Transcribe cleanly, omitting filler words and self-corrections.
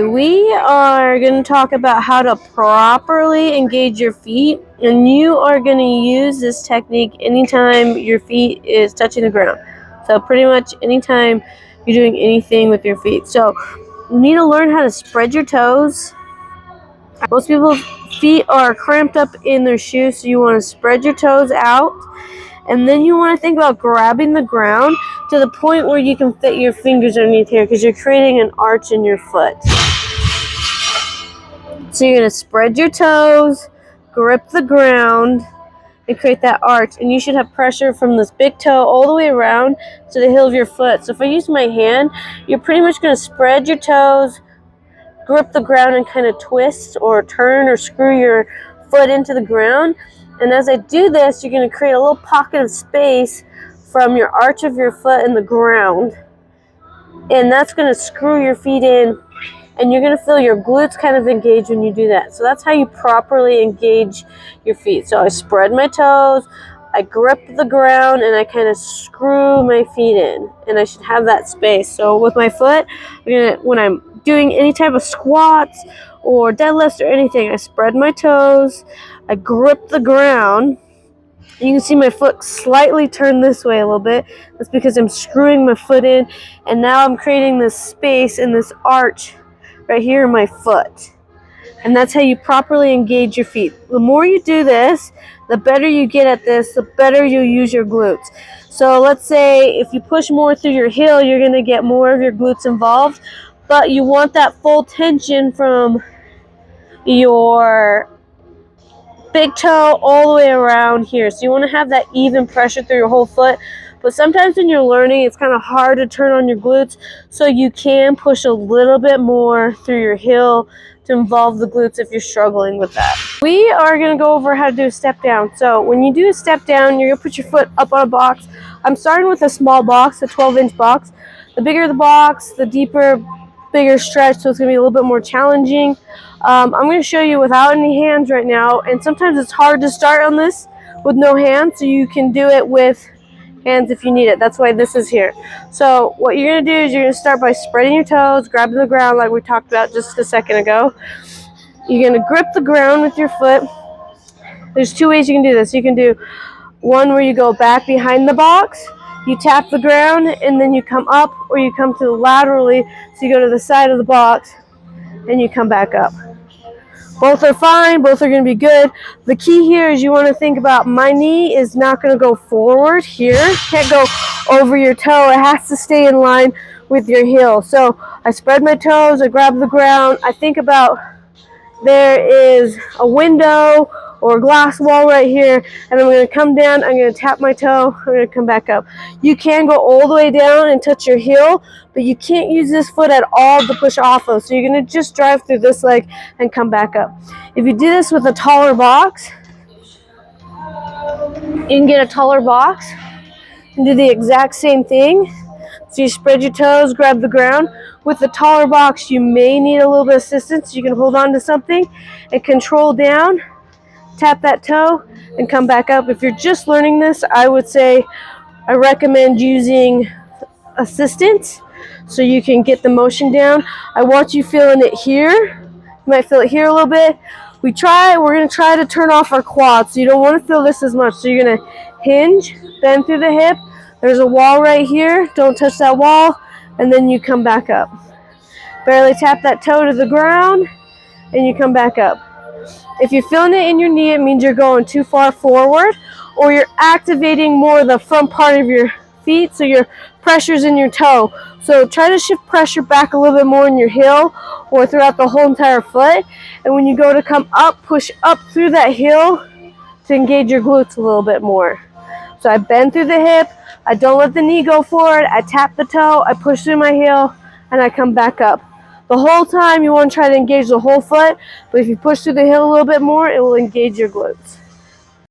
We are going to talk about how to properly engage your feet, and you are going to use this technique anytime your feet is touching the ground. So pretty much anytime you're doing anything with your feet. So you need to learn how to spread your toes. Most people's feet are cramped up in their shoes, so you want to spread your toes out. And then you want to think about grabbing the ground to the point where you can fit your fingers underneath here, because you're creating an arch in your foot. So you're going to spread your toes, grip the ground, and create that arch. And you should have pressure from this big toe all the way around to the heel of your foot. So if I use my hand, you're pretty much going to spread your toes, grip the ground, and kind of twist or turn or screw your foot into the ground. And as I do this, you're going to create a little pocket of space from your arch of your foot and the ground. And that's going to screw your feet in. And you're going to feel your glutes kind of engage when you do that. So that's how you properly engage your feet. So I spread my toes, I grip the ground, and I kind of screw my feet in. And I should have that space. So with my foot, when I'm doing any type of squats or deadlifts or anything, I spread my toes, I grip the ground. You can see my foot slightly turn this way a little bit. That's because I'm screwing my foot in. And now I'm creating this space and this arch right here in my foot. And that's how you properly engage your feet. The more you do this, the better you get at this, the better you use your glutes. So let's say if you push more through your heel, you're going to get more of your glutes involved, but you want that full tension from your big toe all the way around here. So you want to have that even pressure through your whole foot. But sometimes when you're learning, it's kind of hard to turn on your glutes, so you can push a little bit more through your heel to involve the glutes if you're struggling with that. We are going to go over how to do a step down. So when you do a step down, you're going to put your foot up on a box. I'm starting with a small box, a 12-inch box. The bigger the box, the bigger stretch, so it's going to be a little bit more challenging. I'm going to show you without any hands right now, and sometimes it's hard to start on this with no hands, so you can do it with hands if you need it. That's why this is here. So what you're going to do is you're going to start by spreading your toes, grabbing the ground like we talked about just a second ago. You're going to grip the ground with your foot. There's two ways you can do this. You can do one where you go back behind the box, you tap the ground, and then you come up, or you come to the laterally, so you go to the side of the box and you come back up. Both are fine. Both are going to be good. The key here is you want to think about, my knee is not going to go forward here. Can't go over your toe. It has to stay in line with your heel. So I spread my toes. I grab the ground. I think about there is a window or a glass wall right here, and I'm going to come down, I'm going to tap my toe, I'm going to come back up. You can go all the way down and touch your heel, but you can't use this foot at all to push off of, so you're going to just drive through this leg and come back up. If you do this with a taller box, you can get a taller box and do the exact same thing. So you spread your toes, grab the ground. With the taller box, you may need a little bit of assistance. You can hold on to something and control down, tap that toe, and come back up. If you're just learning this, I would say I recommend using assistance so you can get the motion down. I want you feeling it here. You might feel it here a little bit. We're going to try to turn off our quads, so you don't want to feel this as much. So you're going to hinge, bend through the hip. There's a wall right here. Don't touch that wall, and then you come back up. Barely tap that toe to the ground, and you come back up. If you're feeling it in your knee, it means you're going too far forward, or you're activating more of the front part of your feet, so your pressure's in your toe. So try to shift pressure back a little bit more in your heel or throughout the whole entire foot. And when you go to come up, push up through that heel to engage your glutes a little bit more. So I bend through the hip, I don't let the knee go forward, I tap the toe, I push through my heel, and I come back up. The whole time you want to try to engage the whole foot, but if you push through the heel a little bit more, it will engage your glutes.